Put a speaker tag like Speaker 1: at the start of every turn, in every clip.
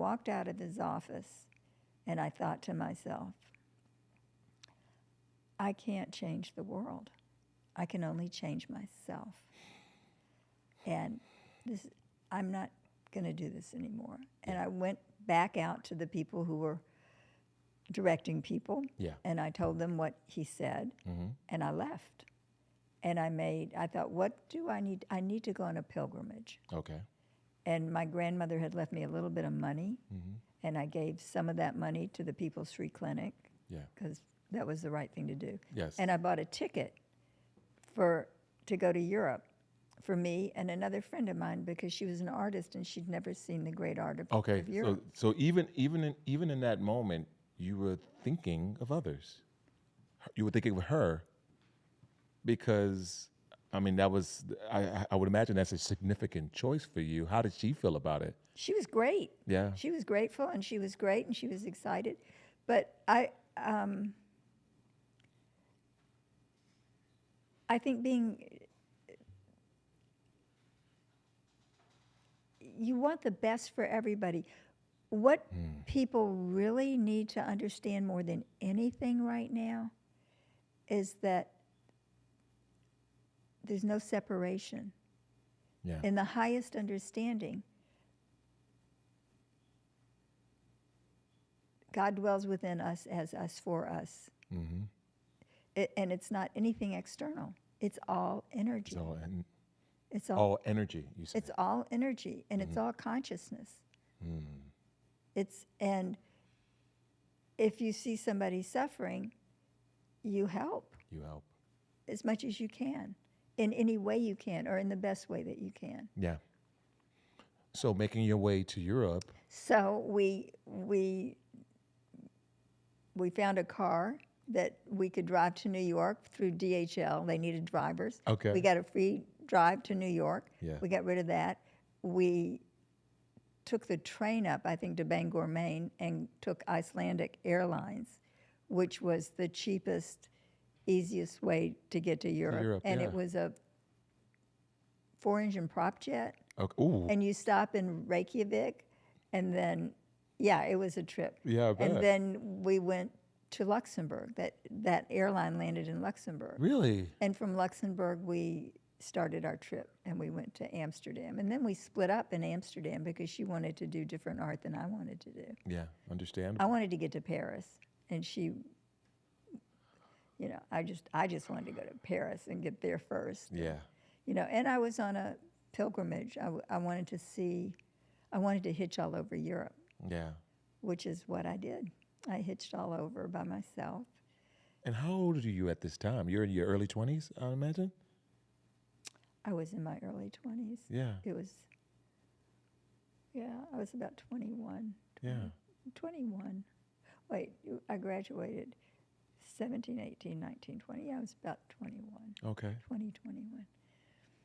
Speaker 1: walked out of his office, and I thought to myself, I can't change the world. I can only change myself. And this, I'm not going to do this anymore. And I went back out to the people who were directing people, and I told them what he said, and I left. And I thought, what do I need? I need to go on a pilgrimage.
Speaker 2: Okay.
Speaker 1: And my grandmother had left me a little bit of money, and I gave some of that money to the People's Free Clinic, because that was the right thing to do.
Speaker 2: Yes.
Speaker 1: And I bought a ticket to go to Europe for me and another friend of mine, because she was an artist and she'd never seen the great art of Europe.
Speaker 2: So even in that moment, you were thinking of others. You were thinking of her, because I mean that was I would imagine that's a significant choice for you. How did she feel about it?
Speaker 1: She was great.
Speaker 2: Yeah.
Speaker 1: She was grateful, and she was great, and she was excited. But I think you want the best for everybody. What people really need to understand more than anything right now is that there's no separation.
Speaker 2: Yeah.
Speaker 1: In the highest understanding, God dwells within us as us for us.
Speaker 2: Mm-hmm.
Speaker 1: And it's not anything external. It's all energy.
Speaker 2: It's all energy, you say.
Speaker 1: It's all energy, and it's all consciousness. And if you see somebody suffering, you help.
Speaker 2: You help.
Speaker 1: As much as you can, in any way you can, or in the best way that you can.
Speaker 2: Yeah. So making your way to Europe.
Speaker 1: So we found a car that we could drive to New York through DHL. They needed drivers.
Speaker 2: Okay.
Speaker 1: We got a free drive to New York.
Speaker 2: Yeah.
Speaker 1: We got rid of that. We took the train up, I think, to Bangor, Maine, and took Icelandic Airlines, which was the cheapest, easiest way to get to Europe. And it was a 4-engine prop jet.
Speaker 2: Okay. Ooh.
Speaker 1: And you stop in Reykjavik, and then, it was a trip.
Speaker 2: Yeah, I bet.
Speaker 1: And then we went to Luxembourg. That airline landed in Luxembourg.
Speaker 2: Really?
Speaker 1: And from Luxembourg, we started our trip, and we went to Amsterdam. And then we split up in Amsterdam because she wanted to do different art than I wanted to do.
Speaker 2: Yeah, understandable.
Speaker 1: I wanted to get to Paris, and she, I just wanted to go to Paris and get there first.
Speaker 2: Yeah.
Speaker 1: And I was on a pilgrimage. I wanted to hitch all over Europe.
Speaker 2: Yeah.
Speaker 1: Which is what I did. I hitched all over by myself.
Speaker 2: And how old are you at this time? You're in your early 20s, I imagine?
Speaker 1: I was in my early 20s.
Speaker 2: Yeah.
Speaker 1: I was about 21. 21. Wait, I graduated 17, 18, 19, 20. Yeah, I was about 21.
Speaker 2: Okay.
Speaker 1: 20, 21.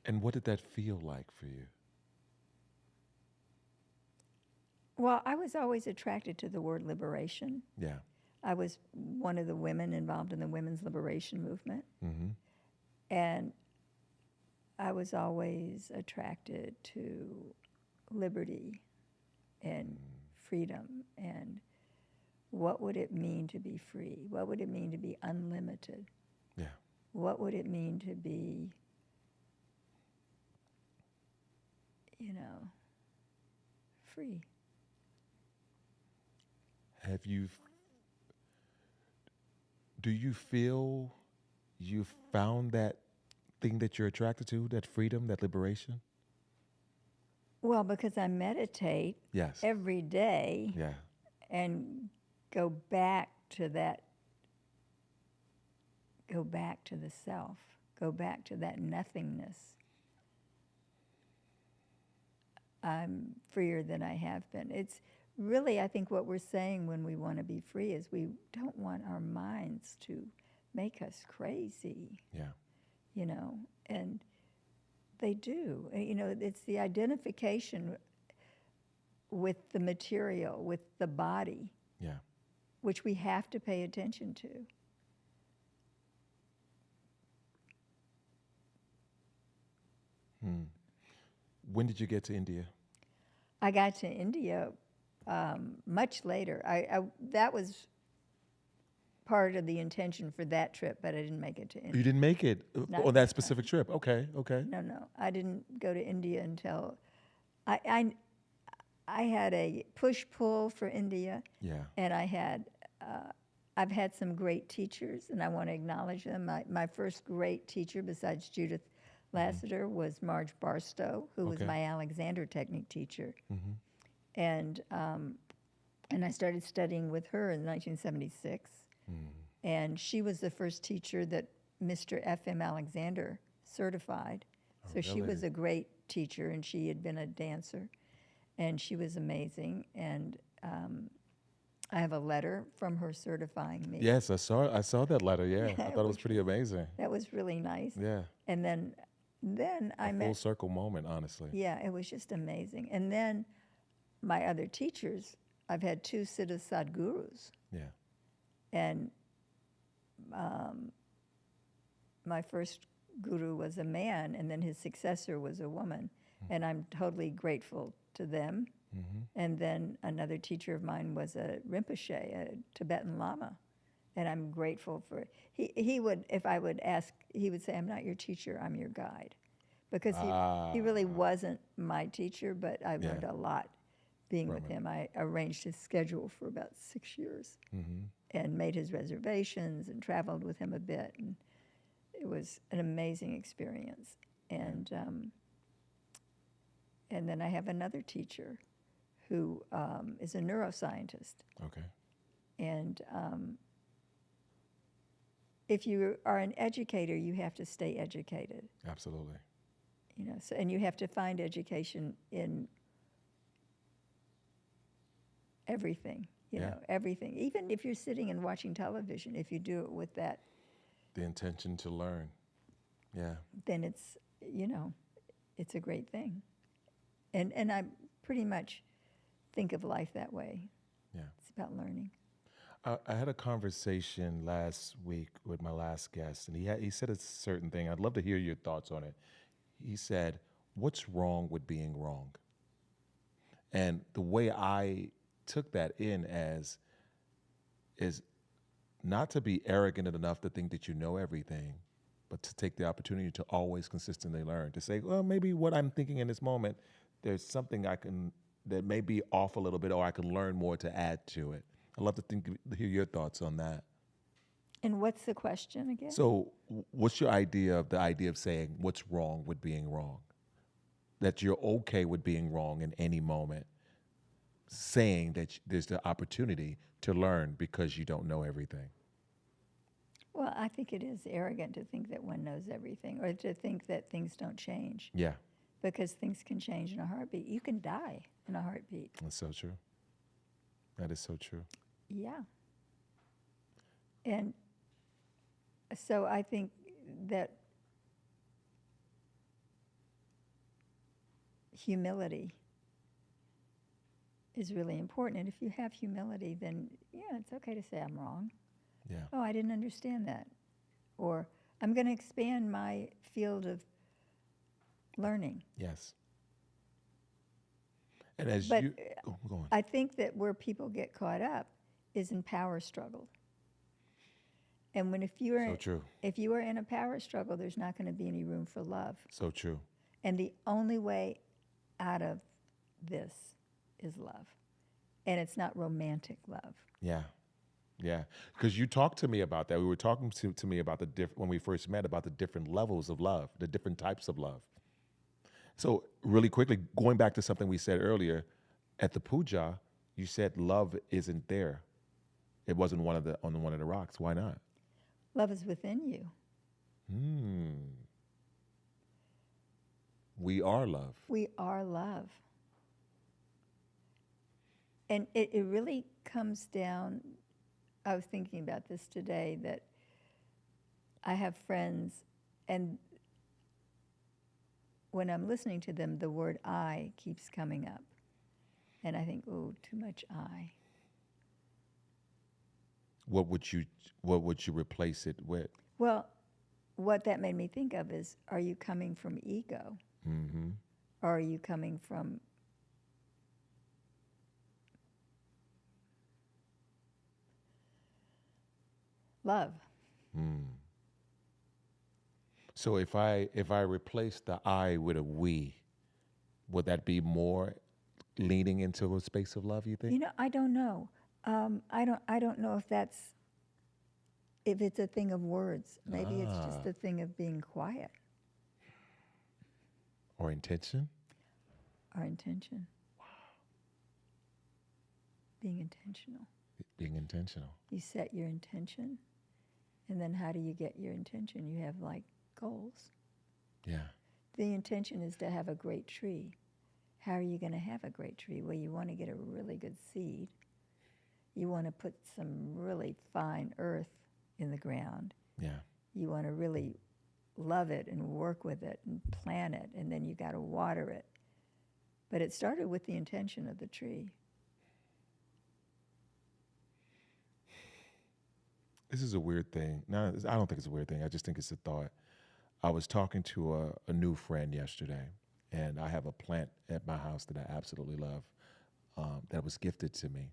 Speaker 2: And what did that feel like for you?
Speaker 1: Well, I was always attracted to the word liberation.
Speaker 2: Yeah.
Speaker 1: I was one of the women involved in the women's liberation movement.
Speaker 2: Mm-hmm.
Speaker 1: And I was always attracted to liberty and freedom, and what would it mean to be free? What would it mean to be unlimited?
Speaker 2: Yeah.
Speaker 1: What would it mean to be, free?
Speaker 2: Do you feel you found that thing that you're attracted to, that freedom, that liberation?
Speaker 1: Well, because I meditate every day and go back to the self, go back to that nothingness. I'm freer than I have been. It's really, I think, what we're saying when we want to be free is we don't want our minds to make us crazy.
Speaker 2: Yeah.
Speaker 1: And they do. It's the identification with the material, with the body, which we have to pay attention to.
Speaker 2: When did you get to India?
Speaker 1: I got to India much later. That was part of the intention for that trip, but I didn't make it to India.
Speaker 2: You didn't make it
Speaker 1: Not
Speaker 2: on
Speaker 1: that
Speaker 2: that specific trip. Okay, okay.
Speaker 1: No, I didn't go to India until I had a push-pull for India,
Speaker 2: Yeah.
Speaker 1: and I've had some great teachers, and I want to acknowledge them. My first great teacher, besides Judith Lassiter, was Marge Barstow, who was
Speaker 2: Okay.
Speaker 1: my Alexander Technique teacher. And I started studying with her in 1976. And she was the first teacher that Mr. F.M. Alexander certified. So she was
Speaker 2: really?
Speaker 1: a great teacher, and she had been a dancer, and she was amazing. And I have a letter from her certifying me.
Speaker 2: Yes, I saw that letter. Yeah, I thought it was
Speaker 1: Which
Speaker 2: pretty amazing.
Speaker 1: That was really nice.
Speaker 2: Yeah,
Speaker 1: And then I
Speaker 2: full
Speaker 1: met,
Speaker 2: circle moment, honestly.
Speaker 1: yeah, it was just amazing. And then my other teachers, I've had 2 Siddha Sadgurus.
Speaker 2: Yeah,
Speaker 1: And my first guru was a man, and then his successor was a woman. And I'm totally grateful to them. And then another teacher of mine was a Rinpoche, a Tibetan Lama. And I'm grateful for he would, if I would ask, he would say, I'm not your teacher, I'm your guide. Because he really wasn't my teacher, but I
Speaker 2: Yeah.
Speaker 1: learned a lot being with
Speaker 2: Right.
Speaker 1: him. I arranged his schedule for about 6 years and made his reservations and traveled with him a bit. And it was an amazing experience. And then I have another teacher who is a neuroscientist.
Speaker 2: okay.
Speaker 1: And if you are an educator, you have to stay educated.
Speaker 2: Absolutely.
Speaker 1: You know, so, and you have to find education in everything. You
Speaker 2: Yeah.
Speaker 1: know, everything. Even if you're sitting and watching television, if you do it with that,
Speaker 2: The intention to learn. Yeah.
Speaker 1: then it's, you know, it's a great thing. And I pretty much think of life that way.
Speaker 2: Yeah.
Speaker 1: It's about learning.
Speaker 2: I had a conversation last week with my last guest, and he said a certain thing. I'd love to hear your thoughts on it. He said, "What's wrong with being wrong?" And the way I took that in as is not to be arrogant enough to think that you know everything, but to take the opportunity to always consistently learn. To say, well, maybe what I'm thinking in this moment, there's something that may be off a little bit, or I can learn more to add to it. I'd love to hear your thoughts on that.
Speaker 1: And what's the question again?
Speaker 2: So, what's your idea of saying what's wrong with being wrong? That you're okay with being wrong in any moment, saying that there's the opportunity to learn because you don't know everything.
Speaker 1: Well, I think it is arrogant to think that one knows everything, or to think that things don't change,
Speaker 2: Yeah,
Speaker 1: because things can change in a heartbeat. You can die in a heartbeat.
Speaker 2: that's so true. That is so true.
Speaker 1: Yeah. And so I think that humility is really important. And if you have humility, then, yeah, it's okay to say I'm wrong.
Speaker 2: Yeah,
Speaker 1: Oh, I didn't understand that. Or I'm going to expand my field of learning.
Speaker 2: yes. And as
Speaker 1: But
Speaker 2: go on.
Speaker 1: I think that where people get caught up is in power struggle. And
Speaker 2: So true.
Speaker 1: if you are in a power struggle, there's not going to be any room for love.
Speaker 2: So true.
Speaker 1: And the only way out of this is love. And it's not romantic love.
Speaker 2: Yeah. Yeah. Because you talked to me about that. We were talking to me about when we first met, about the different levels of love, the different types of love. So really quickly, going back to something we said earlier, at the puja, you said love isn't there. It wasn't on one of the rocks. Why not?
Speaker 1: Love is within you.
Speaker 2: We are love.
Speaker 1: We are love. And it really comes down, I was thinking about this today, that I have friends, and when I'm listening to them, the word I keeps coming up. And I think, oh, too much I.
Speaker 2: What would you replace it with?
Speaker 1: Well, what that made me think of is, are you coming from ego?
Speaker 2: Mm-hmm.
Speaker 1: Or are you coming from Love.
Speaker 2: So if I replace the I with a we, would that be more leaning into a space of love, you think?
Speaker 1: I don't know. I don't know if it's a thing of words. Maybe it's just a thing of being quiet.
Speaker 2: Or intention?
Speaker 1: Our intention. Being intentional.
Speaker 2: Being intentional.
Speaker 1: You set your intention, and then how do you get your intention? You have like goals.
Speaker 2: Yeah.
Speaker 1: The intention is to have a great tree. How are you going to have a great tree? Well, you want to get a really good seed. You want to put some really fine earth in the ground.
Speaker 2: Yeah.
Speaker 1: You want to really love it and work with it and plant it, and then you got to water it. But it started with the intention of the tree.
Speaker 2: This is a weird thing. No, I don't think it's a weird thing. I just think it's a thought. I was talking to a new friend yesterday, and I have a plant at my house that I absolutely love that was gifted to me.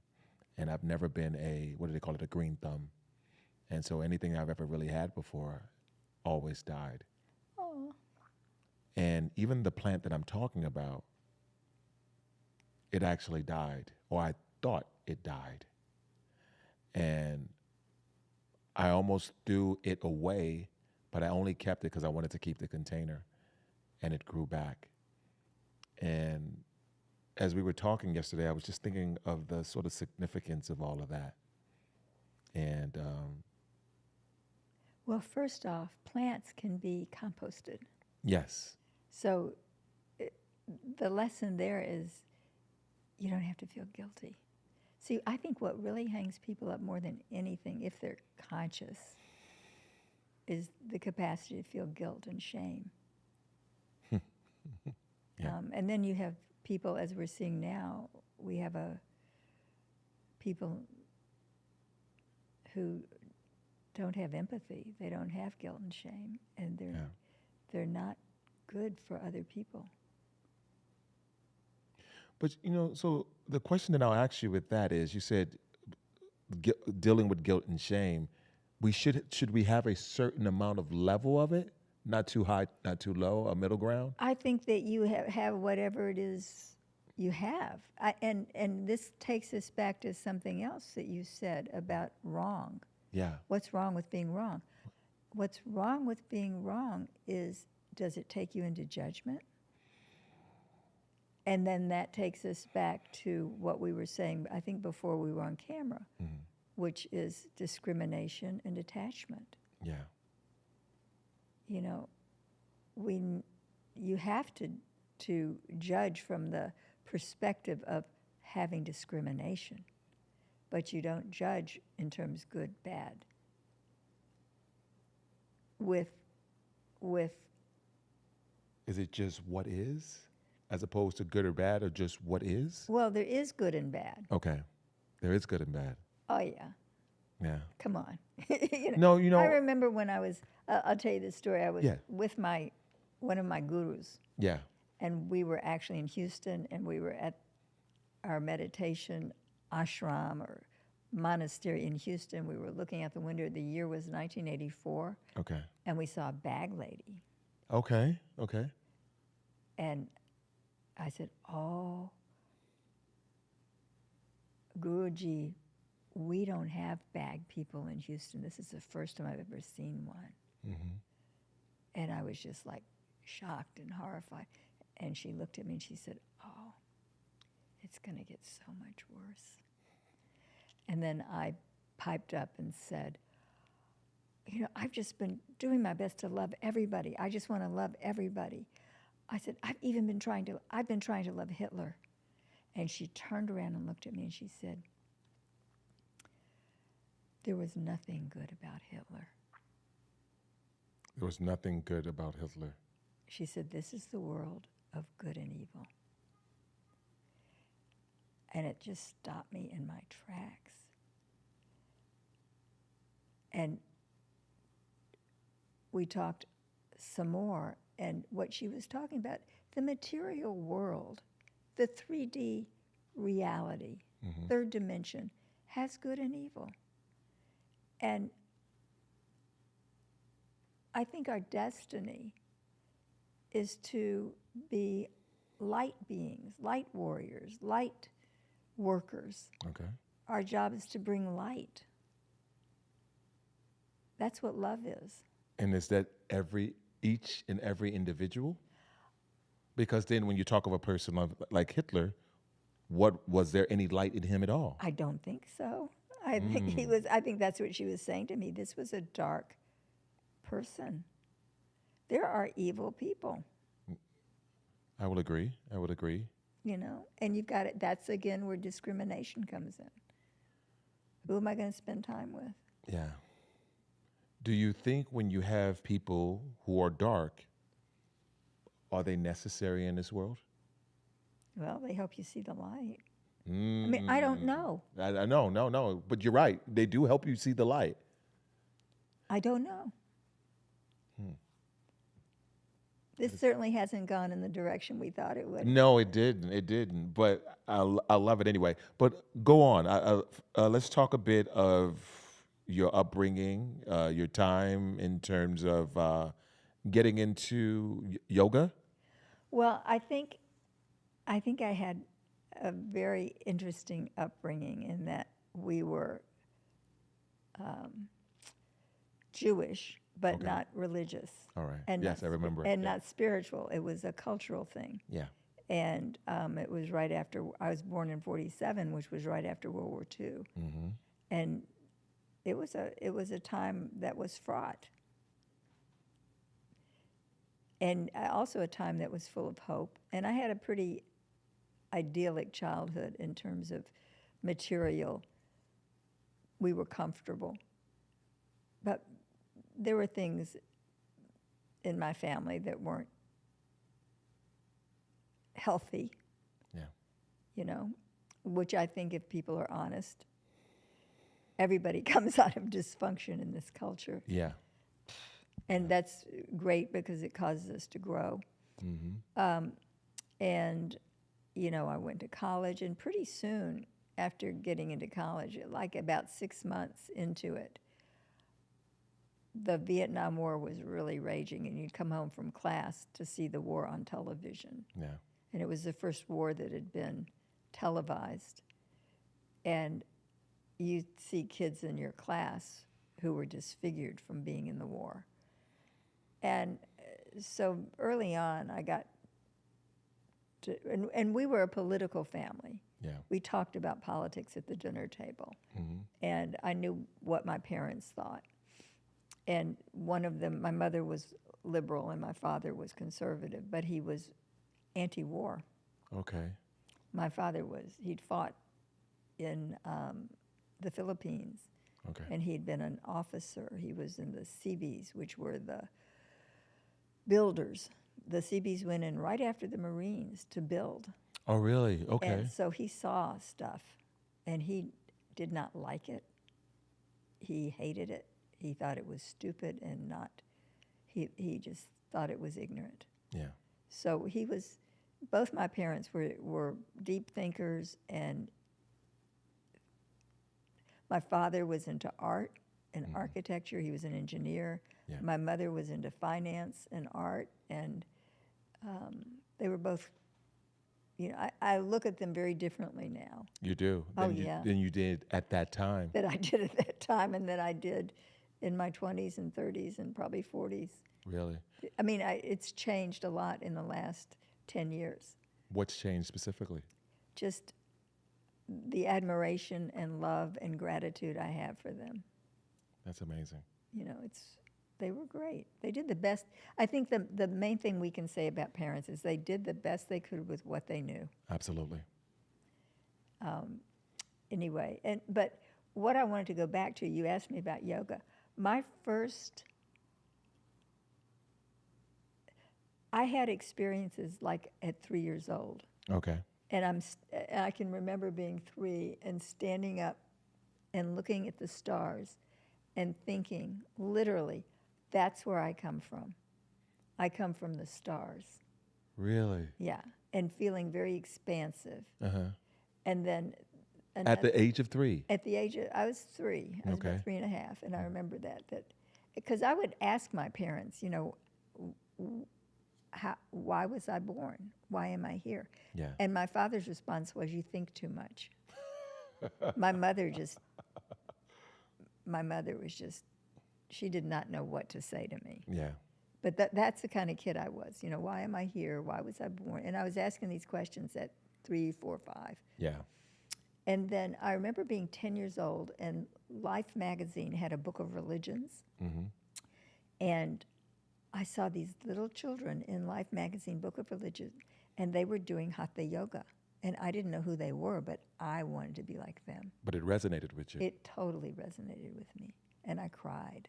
Speaker 2: And I've never been what do they call it, a green thumb. And so anything I've ever really had before always died.
Speaker 1: Oh.
Speaker 2: And even the plant that I'm talking about, it actually died, or I thought it died. And I almost threw it away, but I only kept it because I wanted to keep the container, and it grew back. And as we were talking yesterday, I was just thinking of the sort of significance of all of that. And
Speaker 1: Well, first off, plants can be composted.
Speaker 2: yes,
Speaker 1: So the lesson there is you don't have to feel guilty. See, I think what really hangs people up more than anything, if they're conscious, is the capacity to feel guilt and shame.
Speaker 2: Yeah.
Speaker 1: And then you have people, as we're seeing now, we have people who don't have empathy. They don't have guilt and shame, and they're not good for other people.
Speaker 2: But so the question that I'll ask you with that is, you said dealing with guilt and shame. Should we have a certain amount of level of it, not too high, not too low, a middle ground?
Speaker 1: I think that you have whatever it is you have. And this takes us back to something else that you said about wrong.
Speaker 2: Yeah.
Speaker 1: What's wrong with being wrong? What's wrong with being wrong is, does it take you into judgment? And then that takes us back to what we were saying, I think, before we were on camera, which is discrimination and attachment.
Speaker 2: Yeah.
Speaker 1: You have to judge from the perspective of having discrimination, but you don't judge in terms good, bad. With
Speaker 2: Is it just what is, as opposed to good or bad, or just what is?
Speaker 1: well, there is good and bad.
Speaker 2: Okay, there is good and bad.
Speaker 1: Oh yeah,
Speaker 2: Yeah.
Speaker 1: come on.
Speaker 2: No,
Speaker 1: I remember when I was. I'll tell you this story. I was
Speaker 2: Yeah.
Speaker 1: with one of my gurus,
Speaker 2: Yeah.
Speaker 1: and we were actually in Houston, and we were at our meditation ashram or monastery in Houston. We were looking out the window. The year was 1984,
Speaker 2: Okay.
Speaker 1: and we saw a bag lady.
Speaker 2: Okay. Okay.
Speaker 1: And I said, "Oh, Guruji, we don't have bag people in Houston. This is the first time I've ever seen one."
Speaker 2: Mm-hmm.
Speaker 1: And I was just like shocked and horrified. And she looked at me and she said, "Oh, it's going to get so much worse." And then I piped up and said, "I've just been doing my best to love everybody. I just want to love everybody." I said, I've been trying to love Hitler." And she turned around and looked at me and she said, "There was nothing good about Hitler."
Speaker 2: There was nothing good about Hitler.
Speaker 1: She said, "This is the world of good and evil." And it just stopped me in my tracks. And we talked some more, and what she was talking about, the material world, the 3D reality, third dimension, has good and evil. And I think our destiny is to be light beings, light warriors, light workers.
Speaker 2: Okay.
Speaker 1: Our job is to bring light. That's what love is.
Speaker 2: And is that each and every individual? Because then when you talk of a person like Hitler, what was there any light in him at all?
Speaker 1: I don't think so. I think that's what she was saying to me. This was a dark person. There are evil people,
Speaker 2: I would agree. I would agree.
Speaker 1: you know, and you've got it. That's again where discrimination comes in. Who am I going to spend time with?
Speaker 2: Yeah. Do you think when you have people who are dark, are they necessary in this world?
Speaker 1: Well, they help you see the light. I mean, I don't know.
Speaker 2: I know, no. But you're right. They do help you see the light.
Speaker 1: I don't know. This certainly hasn't gone in the direction we thought it would.
Speaker 2: No, it didn't. It didn't. But I love it anyway. But go on. Let's talk a bit of your upbringing, your time in terms of getting into yoga.
Speaker 1: Well, I think I had a very interesting upbringing in that we were Jewish, but
Speaker 2: Okay.
Speaker 1: not religious.
Speaker 2: All right.
Speaker 1: And
Speaker 2: Yes,
Speaker 1: not
Speaker 2: I remember.
Speaker 1: And
Speaker 2: Yeah.
Speaker 1: not spiritual. It was a cultural thing.
Speaker 2: Yeah.
Speaker 1: And it was right after, I was born in 47, which was right after World War II.
Speaker 2: Mm-hmm.
Speaker 1: And it was a time that was fraught. And also a time that was full of hope. And I had a pretty idyllic childhood in terms of material. We were comfortable. But there were things in my family that weren't healthy,
Speaker 2: Yeah.
Speaker 1: you know, which I think if people are honest, everybody comes out of dysfunction in this culture.
Speaker 2: Yeah.
Speaker 1: And that's great because it causes us to grow.
Speaker 2: Mm-hmm.
Speaker 1: And, you know, I went to college, and pretty soon after getting into college, like about 6 months into it, the Vietnam War was really raging, and you'd come home from class to see the war on television.
Speaker 2: Yeah.
Speaker 1: And it was the first war that had been televised. And you'd see kids in your class who were disfigured from being in the war. And so early on, I got to, and we were a political family.
Speaker 2: Yeah.
Speaker 1: We talked about politics at the dinner table.
Speaker 2: Mm-hmm.
Speaker 1: And I knew what my parents thought. And one of them, my mother was liberal and my father was conservative, but he was anti-war.
Speaker 2: Okay.
Speaker 1: My father he'd fought in the Philippines,
Speaker 2: Okay.
Speaker 1: and he'd been an officer. He was in the Seabees, which were the builders. The Seabees went in right after the Marines to build.
Speaker 2: Oh, really? Okay.
Speaker 1: And so he saw stuff, and he did not like it. He hated it. He thought it was stupid and not, he just thought it was ignorant.
Speaker 2: Yeah.
Speaker 1: So both my parents were deep thinkers, and my father was into art and architecture. He was an engineer.
Speaker 2: Yeah.
Speaker 1: My mother was into finance and art, and they were both, you know, I look at them very differently now
Speaker 2: You do.
Speaker 1: Oh,
Speaker 2: Than
Speaker 1: yeah.
Speaker 2: Than you did at that time.
Speaker 1: that I did at that time and that I did in my 20s and 30s and probably 40s.
Speaker 2: Really.
Speaker 1: I mean, it's changed a lot in the last 10 years.
Speaker 2: What's changed specifically?
Speaker 1: Just the admiration and love and gratitude I have for them.
Speaker 2: That's amazing.
Speaker 1: You know, they were great. They did the best. I think the main thing we can say about parents is they did the best they could with what they knew.
Speaker 2: Absolutely.
Speaker 1: Anyway, but what I wanted to go back to, you asked me about yoga. I had experiences like at 3 years old.
Speaker 2: Okay.
Speaker 1: And I can remember being 3 and standing up and looking at the stars and thinking, literally, that's where I come from. I come from the stars.
Speaker 2: Really?
Speaker 1: Yeah. And feeling very expansive.
Speaker 2: Uh-huh.
Speaker 1: And then...
Speaker 2: At the age of 3?
Speaker 1: At the age of... I was 3. I was
Speaker 2: Okay.
Speaker 1: about 3 and a half. And I remember that. because I would ask my parents, why was I born? Why am I here?
Speaker 2: Yeah.
Speaker 1: And my father's response was, you think too much. my mother was just, she did not know what to say to me.
Speaker 2: Yeah.
Speaker 1: But that's the kind of kid I was. Why am I here? Why was I born? And I was asking these questions at 3, 4, 5.
Speaker 2: Yeah.
Speaker 1: And then I remember being 10 years old, and Life magazine had a book of religions.
Speaker 2: Mm-hmm.
Speaker 1: And I saw these little children in Life magazine book of religion, and they were doing hatha yoga. And I didn't know who they were, but I wanted to be like them.
Speaker 2: But it resonated with you.
Speaker 1: It totally resonated with me. And I cried.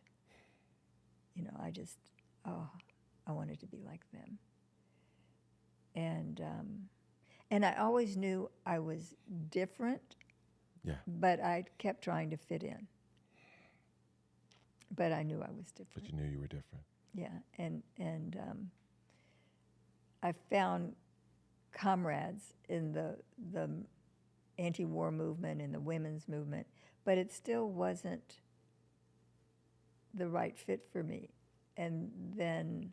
Speaker 1: I wanted to be like them. And I always knew I was different,
Speaker 2: Yeah.
Speaker 1: but I kept trying to fit in. But I knew I was different.
Speaker 2: But you knew you were different.
Speaker 1: Yeah, and I found comrades in the anti-war movement and the women's movement, but it still wasn't the right fit for me. And then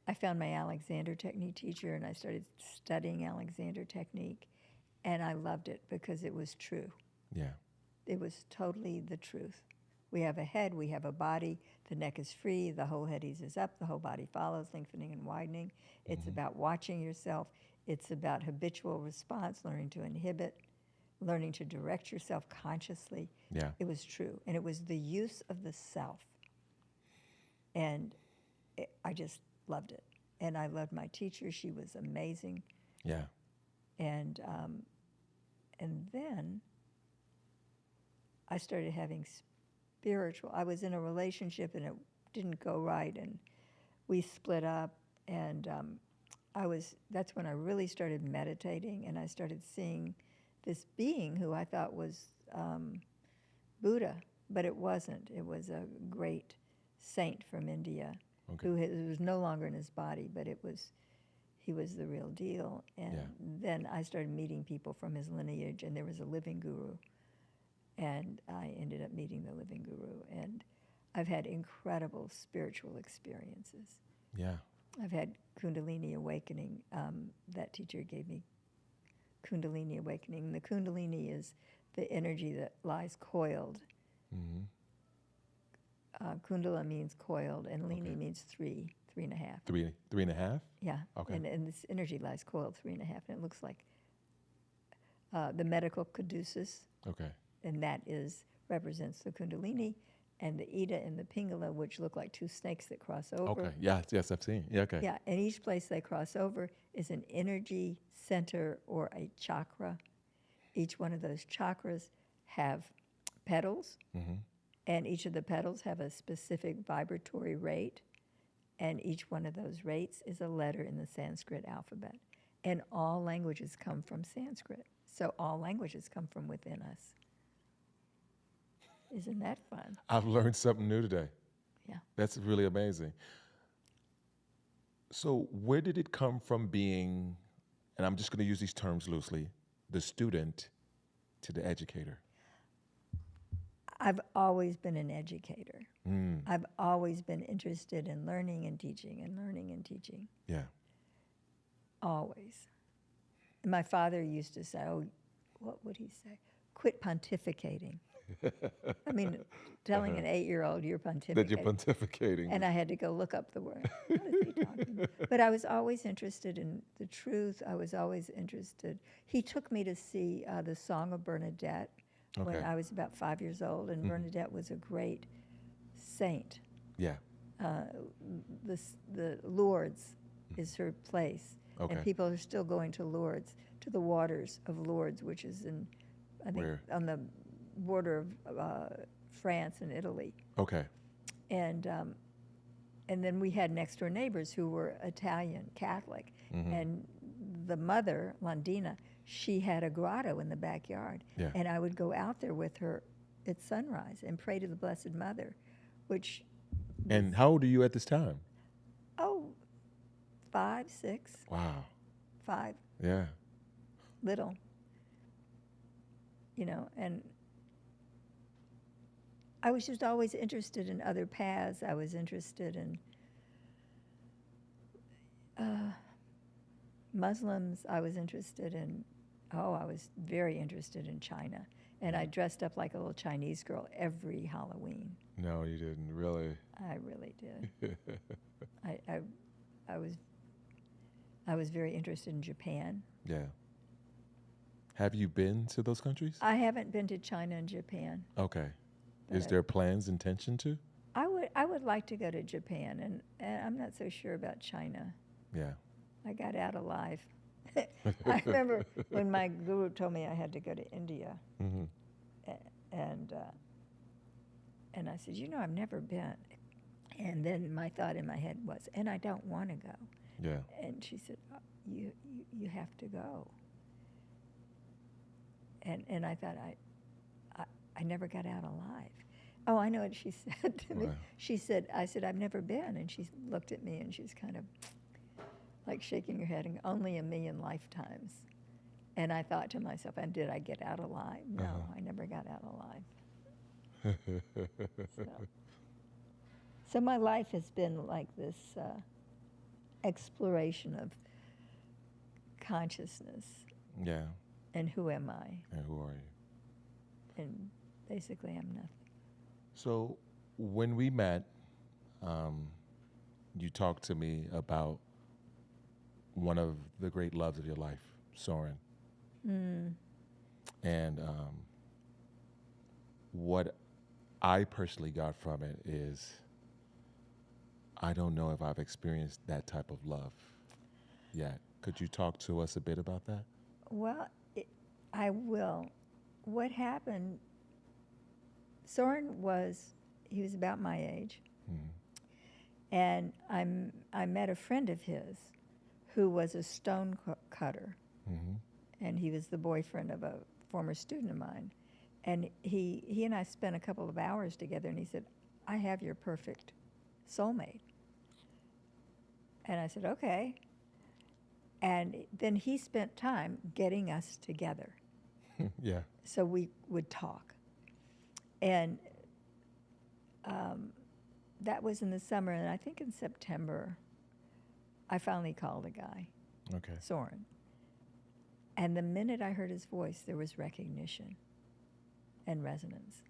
Speaker 1: I found my Alexander Technique teacher, and I started studying Alexander Technique, and I loved it because it was true.
Speaker 2: Yeah.
Speaker 1: It was totally the truth. We have a head, we have a body, the neck is free, the whole head eases up, the whole body follows, lengthening and widening. It's about watching yourself. It's about habitual response, learning to inhibit, learning to direct yourself consciously.
Speaker 2: Yeah.
Speaker 1: It was true. And it was the use of the self. And I just loved it. And I loved my teacher. She was amazing.
Speaker 2: Yeah.
Speaker 1: And then I started having spiritual. I was in a relationship and it didn't go right, and we split up. And that's when I really started meditating, and I started seeing this being who I thought was Buddha, but it wasn't. It was a great saint from India who was no longer in his body, but he was the real deal. And then I started meeting people from his lineage, and there was a living guru. And I ended up meeting the living guru. And I've had incredible spiritual experiences.
Speaker 2: Yeah.
Speaker 1: I've had Kundalini awakening. That teacher gave me Kundalini awakening. The Kundalini is the energy that lies coiled.
Speaker 2: Mm-hmm.
Speaker 1: Kundala means coiled, and Lini means 3.5.
Speaker 2: 3.5?
Speaker 1: Yeah.
Speaker 2: Okay.
Speaker 1: And this energy lies coiled 3.5, and it looks like the medical caduceus.
Speaker 2: Okay.
Speaker 1: And that represents the Kundalini, and the Ida and the Pingala, which look like two snakes that cross over.
Speaker 2: Okay. Yes, I've seen. Yeah. Okay.
Speaker 1: Yeah, and each place they cross over is an energy center or a chakra. Each one of those chakras have petals, and each of the petals have a specific vibratory rate, and each one of those rates is a letter in the Sanskrit alphabet. And all languages come from Sanskrit, so all languages come from within us. Isn't that fun?
Speaker 2: I've learned something new today.
Speaker 1: Yeah.
Speaker 2: That's really amazing. So where did it come from being, and I'm just going to use these terms loosely, the student to the educator?
Speaker 1: I've always been an educator. I've always been interested in learning and teaching and learning and teaching.
Speaker 2: Yeah.
Speaker 1: Always. And my father used to say, what would he say? Quit pontificating. I mean, telling an 8-year-old you're pontificating.
Speaker 2: That you're pontificating.
Speaker 1: And I had to go look up the word. What is he talking about? But I was always interested in the truth. I was always interested. He took me to see the Song of Bernadette when I was about 5 years old, and Bernadette was a great saint.
Speaker 2: Yeah.
Speaker 1: The Lourdes is her place.
Speaker 2: Okay.
Speaker 1: And people are still going to Lourdes, to the waters of Lourdes, which is in, I think, on the border of France and Italy.
Speaker 2: Okay.
Speaker 1: And then we had next door neighbors who were Italian Catholic, and the mother, Landina, she had a grotto in the backyard, and I would go out there with her at sunrise and pray to the Blessed Mother, which.
Speaker 2: And how old are you at this time?
Speaker 1: 5, 6.
Speaker 2: Wow.
Speaker 1: 5.
Speaker 2: Yeah.
Speaker 1: Little. And I was just always interested in other paths. I was interested in Muslims. I was interested in, I was very interested in China. And I dressed up like a little Chinese girl every Halloween.
Speaker 2: No, you didn't really.
Speaker 1: I really did. I was very interested in Japan.
Speaker 2: Yeah. Have you been to those countries?
Speaker 1: I haven't been to China and Japan.
Speaker 2: Okay.
Speaker 1: But
Speaker 2: Is there plans, intention to?
Speaker 1: I would like to go to Japan, and I'm not so sure about China.
Speaker 2: Yeah.
Speaker 1: I got out alive. I remember when my guru told me I had to go to India,
Speaker 2: Mm-hmm.
Speaker 1: and I said, I've never been. And then my thought in my head was, and I don't want to go.
Speaker 2: Yeah.
Speaker 1: And she said, you have to go. And I thought, I never got out alive. Oh, I know what she said to me.
Speaker 2: Wow.
Speaker 1: I said, I've never been. And she looked at me and she's kind of like shaking her head and only a million lifetimes. And I thought to myself, and did I get out alive? No, I never got out alive. So my life has been like this exploration of consciousness
Speaker 2: Yeah.
Speaker 1: and who am I?
Speaker 2: And who are you?
Speaker 1: And basically I'm nothing.
Speaker 2: So when we met, you talked to me about one of the great loves of your life, Soren. And what I personally got from it is I don't know if I've experienced that type of love yet. Could you talk to us a bit about that?
Speaker 1: Well, I will. What happened, Soren he was about my age. And I met a friend of his who was a stone cutter. And he was the boyfriend of a former student of mine. And he and I spent a couple of hours together, and he said, I have your perfect soulmate. And I said, okay. And then he spent time getting us together.
Speaker 2: Yeah.
Speaker 1: So we would talk. And that was in the summer, and I think in September, I finally called a guy,
Speaker 2: Okay.
Speaker 1: Soren. And the minute I heard his voice, there was recognition and resonance.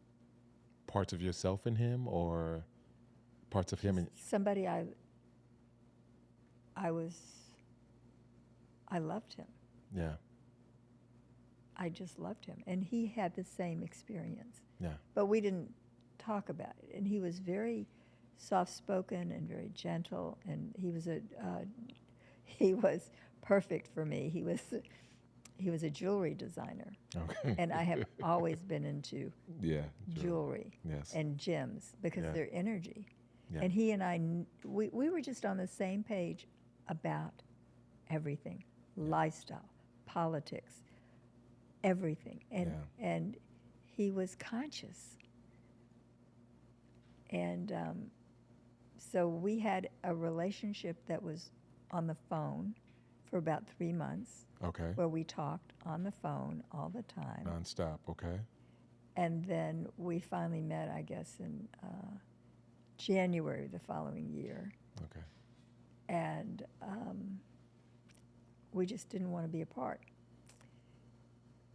Speaker 2: Parts of yourself in him, or parts of him in?
Speaker 1: Somebody I loved him.
Speaker 2: Yeah.
Speaker 1: I just loved him. And he had the same experience.
Speaker 2: Yeah.
Speaker 1: But we didn't talk about it. And he was very soft-spoken and very gentle. And he was perfect for me. He was a jewelry designer.
Speaker 2: Okay.
Speaker 1: And I have always been into
Speaker 2: Yeah.
Speaker 1: jewelry
Speaker 2: Yes.
Speaker 1: and gems because
Speaker 2: Yeah.
Speaker 1: their energy.
Speaker 2: Yeah.
Speaker 1: And he and I, we were just on the same page about everything, lifestyle, politics, everything. And he was conscious. And so we had a relationship that was on the phone for about 3 months,
Speaker 2: Okay.
Speaker 1: where we talked on the phone all the time.
Speaker 2: Nonstop. Okay.
Speaker 1: And then we finally met, I guess, in January the following year.
Speaker 2: Okay.
Speaker 1: And we just didn't want to be apart.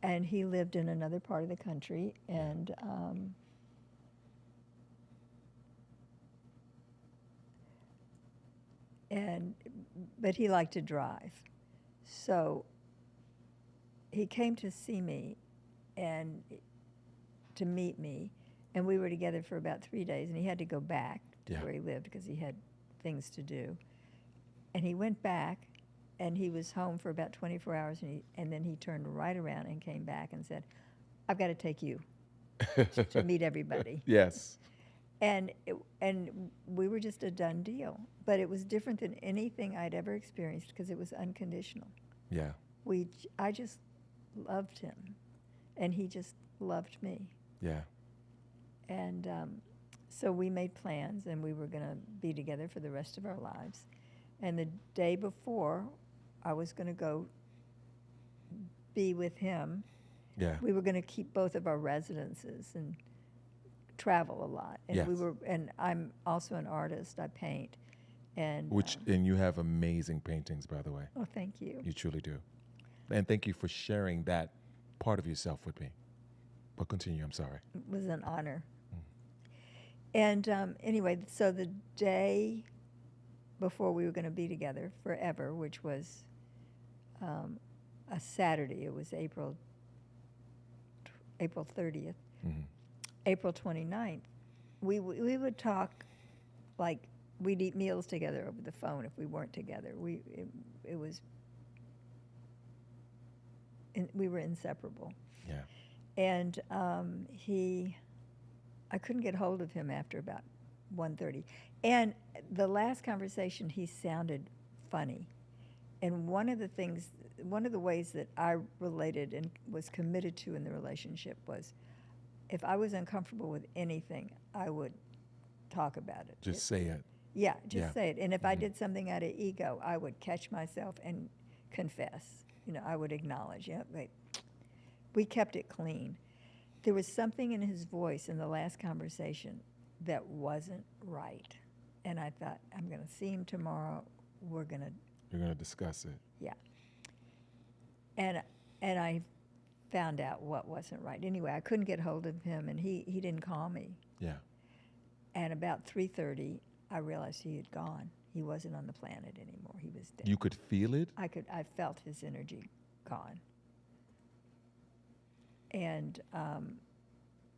Speaker 1: And he lived in another part of the country, and but he liked to drive. So he came to see me and to meet me, and we were together for about 3 days, and he had to go back to
Speaker 2: Yeah.
Speaker 1: where he lived because he had things to do. And he went back, and he was home for about 24 hours, and then he turned right around and came back and said, I've got to take you to meet everybody.
Speaker 2: Yes.
Speaker 1: And we were just a done deal. But it was different than anything I'd ever experienced because it was unconditional.
Speaker 2: Yeah.
Speaker 1: I just loved him, and he just loved me.
Speaker 2: Yeah.
Speaker 1: And so we made plans, and we were going to be together for the rest of our lives. And the day before I was going to go be with him,
Speaker 2: Yeah.
Speaker 1: we were going to keep both of our residences and travel a lot, and
Speaker 2: Yes.
Speaker 1: and I'm also an artist. I paint, and
Speaker 2: And you have amazing paintings, by the way.
Speaker 1: oh, thank you.
Speaker 2: You truly do. And thank you for sharing that part of yourself with me. But continue, I'm sorry.
Speaker 1: It was an honor. And anyway, so the day before we were going to be together forever, which was a Saturday, it was April 30th, April 29th, we would talk like we'd eat meals together over the phone if we weren't together. We were inseparable.
Speaker 2: Yeah.
Speaker 1: And I couldn't get hold of him after about 1:30. And the last conversation, he sounded funny. And one of the ways that I related and was committed to in the relationship was if I was uncomfortable with anything, I would talk about it.
Speaker 2: Just say it.
Speaker 1: Yeah, just
Speaker 2: Yeah.
Speaker 1: say it. And if I did something out of ego, I would catch myself and confess. I would acknowledge, wait. We kept it clean. There was something in his voice in the last conversation that wasn't right. And I thought, I'm going to see him tomorrow. You're going
Speaker 2: to discuss it.
Speaker 1: Yeah. And I found out what wasn't right. Anyway, I couldn't get hold of him, and he didn't call me.
Speaker 2: Yeah.
Speaker 1: And about 3:30, I realized he had gone. He wasn't on the planet anymore. He was dead.
Speaker 2: You could feel it?
Speaker 1: I felt his energy gone. And,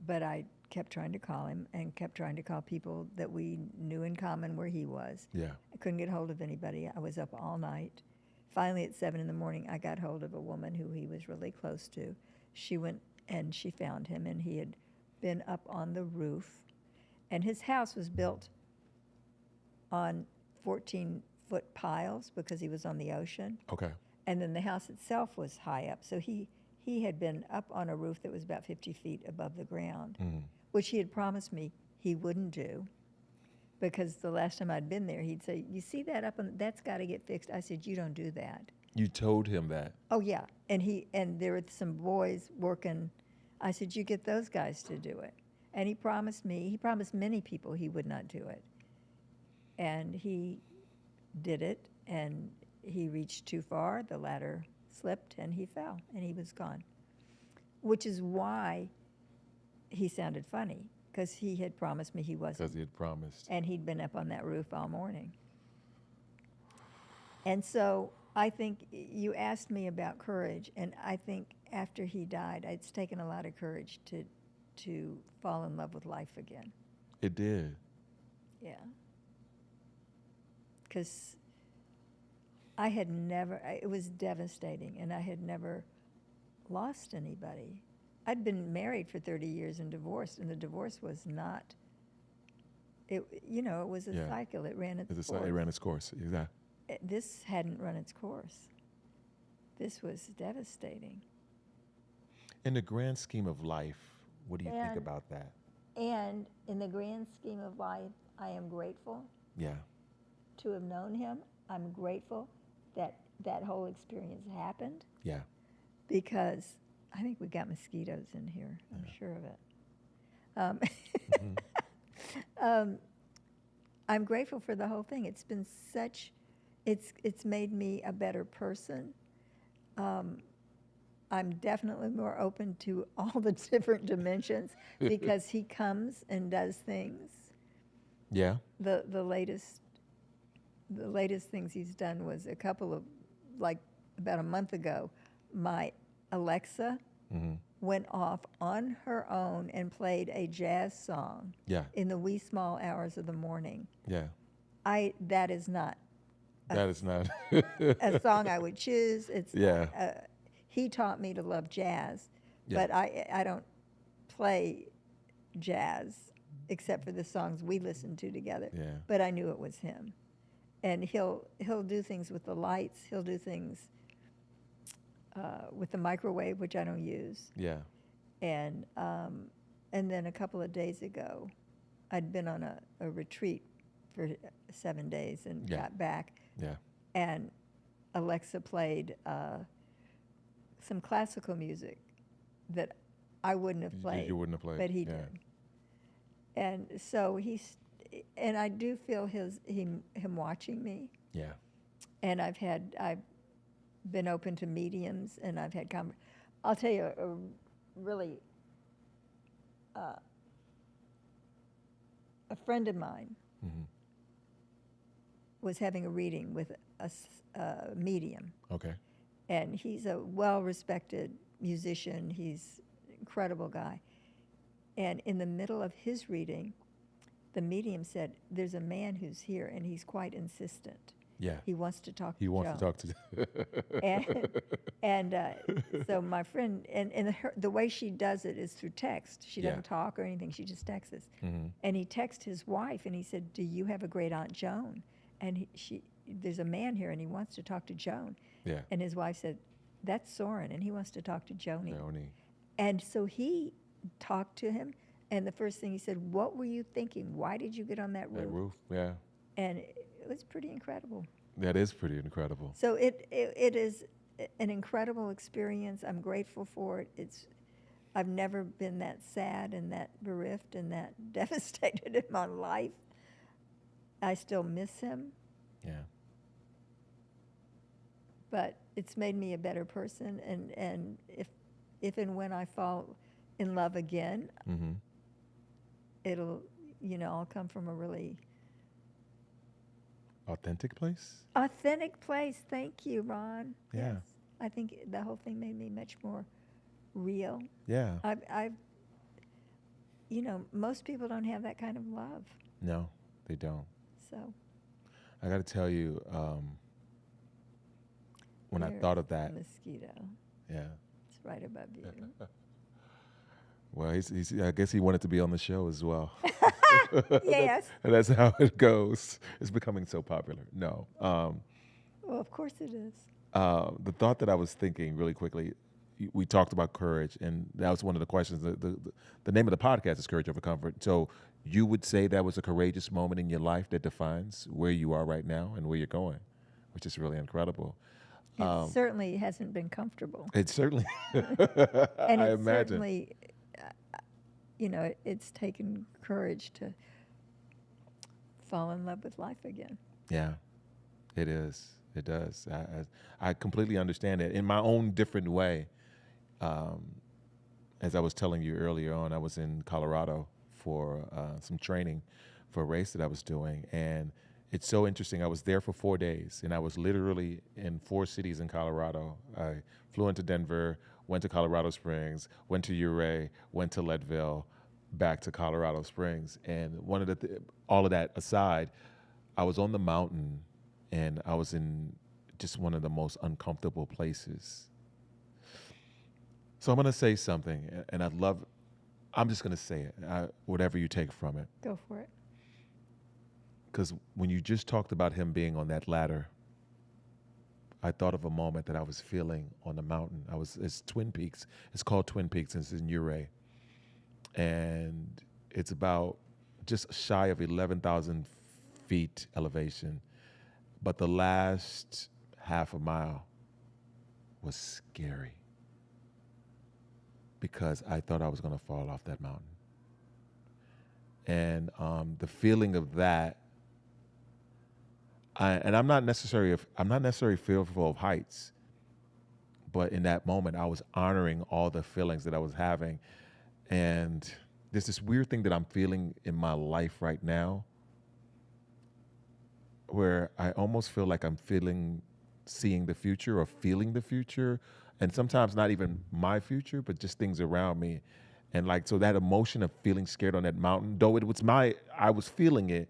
Speaker 1: but I kept trying to call him and kept trying to call people that we knew in common where he was.
Speaker 2: Yeah.
Speaker 1: I couldn't get hold of anybody. I was up all night. Finally, at 7 in the morning, I got hold of a woman who he was really close to. She went and she found him, and he had been up on the roof. And his house was built on 14-foot piles because he was on the ocean.
Speaker 2: Okay.
Speaker 1: And then the house itself was high up. So he had been up on a roof that was about 50 feet above the ground, which he had promised me he wouldn't do, because the last time I'd been there, he'd say, you see that up, that's got to get fixed. I said, you don't do that.
Speaker 2: You told him that?
Speaker 1: Oh, yeah. And there were some boys working. I said, you get those guys to do it. And he promised many people he would not do it. And he did it, and he reached too far. The ladder slipped, and he fell, and he was gone, which is why he sounded funny, because he had promised me he wasn't.
Speaker 2: Because he had promised.
Speaker 1: And he'd been up on that roof all morning. And so I think you asked me about courage, and I think after he died, it's taken a lot of courage to fall in love with life again.
Speaker 2: It did.
Speaker 1: Yeah. Because I had never, it was devastating, and I had never lost anybody. I'd been married for 30 years and divorced, and the divorce was not, it was a cycle. It ran its course.
Speaker 2: It ran its course, exactly.
Speaker 1: This hadn't run its course. This was devastating.
Speaker 2: In the grand scheme of life, what do you think about that?
Speaker 1: And in the grand scheme of life, I am grateful to have known him. I'm grateful that that whole experience happened.
Speaker 2: Yeah.
Speaker 1: Because I think we got mosquitoes in here. I'm sure of it. I'm grateful for the whole thing. It's been such, it's made me a better person. I'm definitely more open to all the different dimensions because he comes and does things.
Speaker 2: Yeah.
Speaker 1: The latest things he's done was a couple of, like about a month ago, my Alexa went off on her own and played a jazz song in the wee small hours of the morning.
Speaker 2: Yeah.
Speaker 1: That is not
Speaker 2: a
Speaker 1: song I would choose. It's he taught me to love jazz, but I don't play jazz except for the songs we listen to together.
Speaker 2: Yeah.
Speaker 1: But I knew it was him. And he'll do things with the lights. He'll do things with the microwave, which I don't use.
Speaker 2: Yeah.
Speaker 1: And then a couple of days ago, I'd been on a retreat for 7 days and got back.
Speaker 2: Yeah.
Speaker 1: And Alexa played some classical music that I wouldn't have played.
Speaker 2: You wouldn't have played.
Speaker 1: But he did. And so and I do feel him watching me.
Speaker 2: Yeah.
Speaker 1: And I've been open to mediums, and I've had I'll tell you a really, a friend of mine
Speaker 2: Mm-hmm.
Speaker 1: was having a reading with a medium,
Speaker 2: Okay.
Speaker 1: and he's a well-respected musician. He's an incredible guy. And in the middle of his reading, the medium said, "There's a man who's here, and he's quite insistent.
Speaker 2: Yeah.
Speaker 1: He wants to talk
Speaker 2: He
Speaker 1: to
Speaker 2: wants
Speaker 1: Joan."
Speaker 2: to talk to.
Speaker 1: And so my friend, and the way she does it is through text. She
Speaker 2: Yeah.
Speaker 1: doesn't talk or anything. She just texts us.
Speaker 2: Mm-hmm.
Speaker 1: And he texted his wife, and he said, "Do you have a great Aunt Joan?" And there's a man here, and he wants to talk to Joan.
Speaker 2: Yeah.
Speaker 1: And his wife said, "That's Soren, and he wants to talk to Joni."
Speaker 2: Joni.
Speaker 1: And so he talked to him, and the first thing he said, "What were you thinking? Why did you get on that roof?"
Speaker 2: That roof. Yeah.
Speaker 1: And it was pretty incredible.
Speaker 2: That is pretty incredible.
Speaker 1: So it is an incredible experience. I'm grateful for it. I've never been that sad and that bereft and that devastated in my life. I still miss him,
Speaker 2: Yeah.
Speaker 1: but it's made me a better person. And if and when I fall in love again,
Speaker 2: Mm-hmm.
Speaker 1: it'll, I'll come from a really
Speaker 2: Authentic place.
Speaker 1: authentic place. Thank you, Ron.
Speaker 2: Yeah.
Speaker 1: Yes. I think the whole thing made me much more real.
Speaker 2: Yeah.
Speaker 1: Most people don't have that kind of love.
Speaker 2: No, they don't.
Speaker 1: So
Speaker 2: I got to tell you, when I
Speaker 1: there's
Speaker 2: thought of
Speaker 1: a
Speaker 2: that,
Speaker 1: mosquito.
Speaker 2: yeah.
Speaker 1: It's right above you.
Speaker 2: Well, I guess he wanted to be on the show as well.
Speaker 1: Yes.
Speaker 2: And that's how it goes. It's becoming so popular. No.
Speaker 1: Well, of course it is.
Speaker 2: The thought that I was thinking really quickly, we talked about courage, and that was one of the questions. The name of the podcast is Courage Over Comfort. So you would say that was a courageous moment in your life that defines where you are right now and where you're going, which is really incredible.
Speaker 1: It certainly hasn't been comfortable.
Speaker 2: It certainly,
Speaker 1: And
Speaker 2: I
Speaker 1: it
Speaker 2: imagine.
Speaker 1: certainly, it's taken courage to fall in love with life again.
Speaker 2: Yeah, it is. It does. I completely understand it in my own different way. As I was telling you earlier on, I was in Colorado for some training for a race that I was doing. And it's so interesting. I was there for 4 days, and I was literally in 4 cities in Colorado. I flew into Denver, went to Colorado Springs, went to Ouray, went to Leadville, back to Colorado Springs. And one of all of that aside, I was on the mountain, and I was in just one of the most uncomfortable places. So I'm going to say something, and I'm just going to say it, whatever you take from it.
Speaker 1: Go for it.
Speaker 2: Because when you just talked about him being on that ladder, I thought of a moment that I was feeling on the mountain. It's Twin Peaks. It's called Twin Peaks, and it's in Ouray. And it's about just shy of 11,000 feet elevation. But the last half a mile was scary because I thought I was going to fall off that mountain. And the feeling of that, I'm not necessarily fearful of heights, but in that moment I was honoring all the feelings that I was having. And there's this weird thing that I'm feeling in my life right now where I almost feel like I'm seeing the future or feeling the future, and sometimes not even my future, but just things around me. And so that emotion of feeling scared on that mountain, though I was feeling it,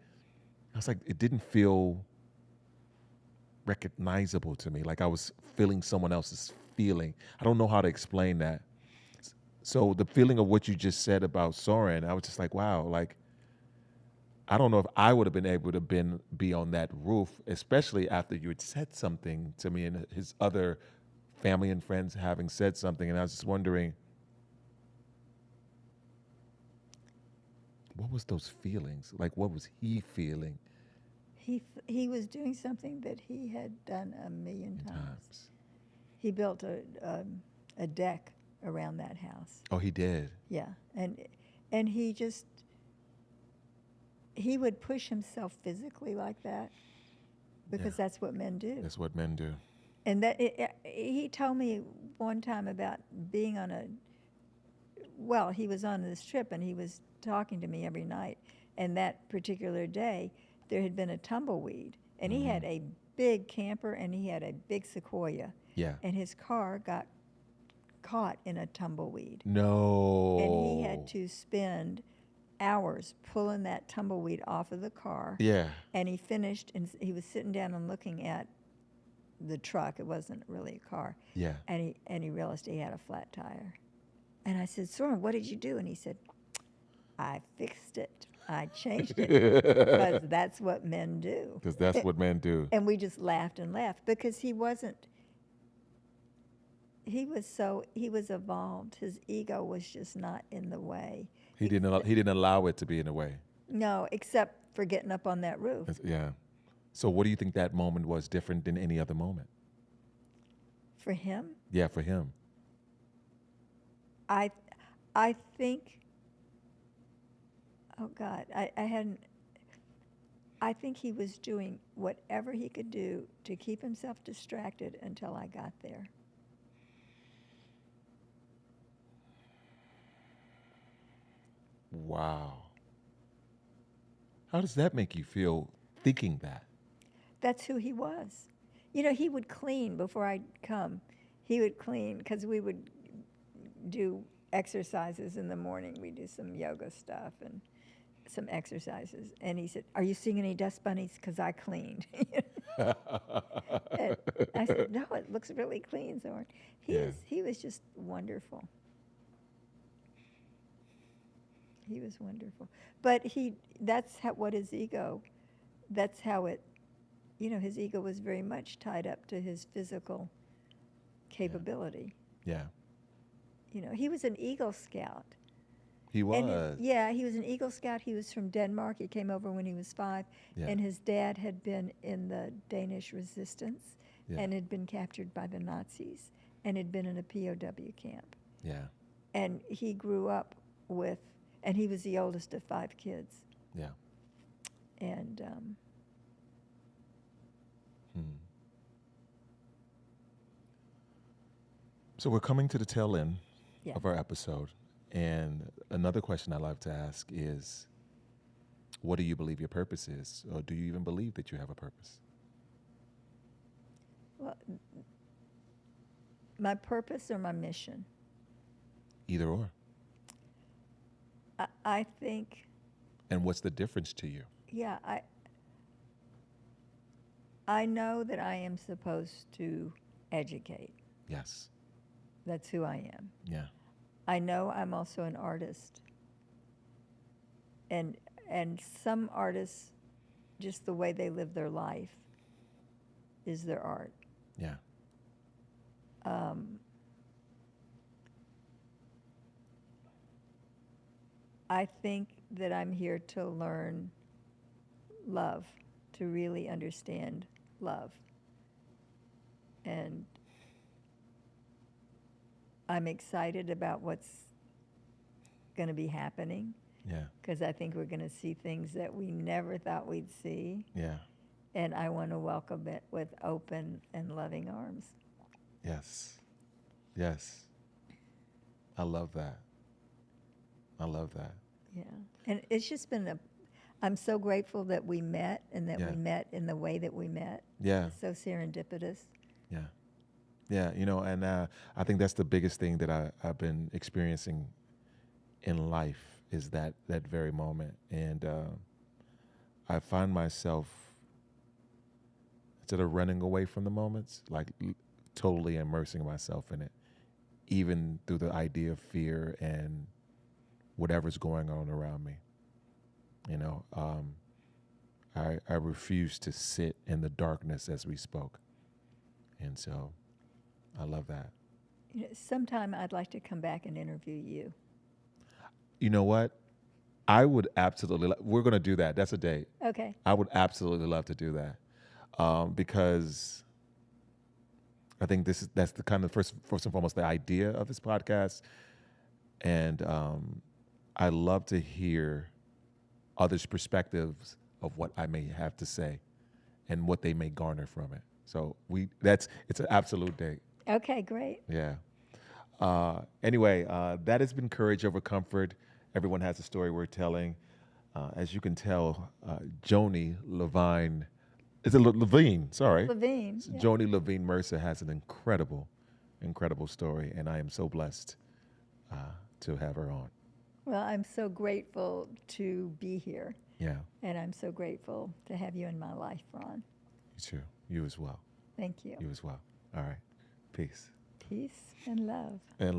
Speaker 2: I was like, it didn't feel recognizable to me. Like I was feeling someone else's feeling. I don't know how to explain that. So the feeling of what you just said about Soren, I was just like, wow, I don't know if I would have been able to be on that roof, especially after you had said something to me and his other family and friends having said something. And I was just wondering, what was those feelings? What was he feeling?
Speaker 1: He was doing something that he had done a million times. He built a deck around that house.
Speaker 2: Oh, he did?
Speaker 1: Yeah, and he just he would push himself physically like that because that's what men do.
Speaker 2: That's what men do.
Speaker 1: And he told me one time about being on he was on this trip and he was talking to me every night. And that particular day, there had been a tumbleweed. And he had a big camper and he had a big Sequoia.
Speaker 2: Yeah.
Speaker 1: And his car got caught in a tumbleweed.
Speaker 2: No.
Speaker 1: And he had to spend hours pulling that tumbleweed off of the car.
Speaker 2: Yeah.
Speaker 1: And he finished, and he was sitting down and looking at the truck. It wasn't really a car.
Speaker 2: Yeah.
Speaker 1: And he realized he had a flat tire. And I said, Soren, what did you do? And he said, I fixed it. I changed it because that's what men do.
Speaker 2: Because that's what men do.
Speaker 1: And we just laughed and laughed because he was evolved. His ego was just not in the way.
Speaker 2: He didn't allow it to be in the way.
Speaker 1: No, except for getting up on that roof.
Speaker 2: Yeah. So what do you think that moment was different than any other moment?
Speaker 1: For him?
Speaker 2: Yeah, for him.
Speaker 1: I think, oh God, I think he was doing whatever he could do to keep himself distracted until I got there.
Speaker 2: Wow. How does that make you feel thinking that?
Speaker 1: That's who he was. You know, he would clean before I'd come. He would clean because we would do exercises in the morning. We'd do some yoga stuff and some exercises. And he said, are you seeing any dust bunnies? Because I cleaned. And I said, no, it looks really clean, Soren. He was just wonderful. He was wonderful. But what his ego, that's how it, his ego was very much tied up to his physical capability.
Speaker 2: Yeah.
Speaker 1: He was an Eagle Scout.
Speaker 2: He was.
Speaker 1: And he was an Eagle Scout. He was from Denmark. He came over when he was 5.
Speaker 2: Yeah.
Speaker 1: And his dad had been in the Danish resistance and had been captured by the Nazis and had been in a POW camp.
Speaker 2: Yeah.
Speaker 1: And he grew up and he was the oldest of 5 kids.
Speaker 2: Yeah.
Speaker 1: And
Speaker 2: So we're coming to the tail end
Speaker 1: Yeah.
Speaker 2: of our episode. And another question I love to ask is, what do you believe your purpose is? Or do you even believe that you have a purpose?
Speaker 1: well, my purpose or my mission?
Speaker 2: Either or.
Speaker 1: I think,
Speaker 2: And what's the difference to you?
Speaker 1: yeah, I know that I am supposed to educate.
Speaker 2: Yes.
Speaker 1: That's who I am.
Speaker 2: Yeah.
Speaker 1: I know I'm also an artist. And some artists, just the way they live their life is their art.
Speaker 2: Yeah.
Speaker 1: I think that I'm here to learn love, to really understand love. And I'm excited about what's going to be happening
Speaker 2: Yeah.
Speaker 1: because I think we're going to see things that we never thought we'd see.
Speaker 2: Yeah.
Speaker 1: And I want to welcome it with open and loving arms.
Speaker 2: Yes. Yes. I love that. I love that.
Speaker 1: Yeah. And it's just been I'm so grateful that we met and that
Speaker 2: Yeah.
Speaker 1: we met in the way that we met.
Speaker 2: Yeah.
Speaker 1: So serendipitous.
Speaker 2: Yeah. Yeah. And I think that's the biggest thing that I've been experiencing in life is that very moment. And I find myself, instead of running away from the moments, like totally immersing myself in it, even through the idea of fear and whatever's going on around me. I refuse to sit in the darkness as we spoke. And so I love that.
Speaker 1: Sometime I'd like to come back and interview you.
Speaker 2: You know what? I would absolutely, we're going to do that. That's a date.
Speaker 1: Okay.
Speaker 2: I would absolutely love to do that because I think that's the kind of first and foremost, the idea of this podcast. And I love to hear others' perspectives of what I may have to say and what they may garner from it. So it's an absolute date.
Speaker 1: Okay, great.
Speaker 2: Yeah. Anyway, that has been Courage Over Comfort. Everyone has a story we're telling. As you can tell, Joni Levine, is it Levine? Sorry.
Speaker 1: Levine. Yeah.
Speaker 2: Joni Levine Mercer has an incredible, incredible story, and I am so blessed to have her on.
Speaker 1: Well, I'm so grateful to be here,
Speaker 2: Yeah,
Speaker 1: and I'm so grateful to have you in my life, Ron.
Speaker 2: you too. You as well.
Speaker 1: Thank you.
Speaker 2: You as well. All right. Peace.
Speaker 1: Peace and love.
Speaker 2: And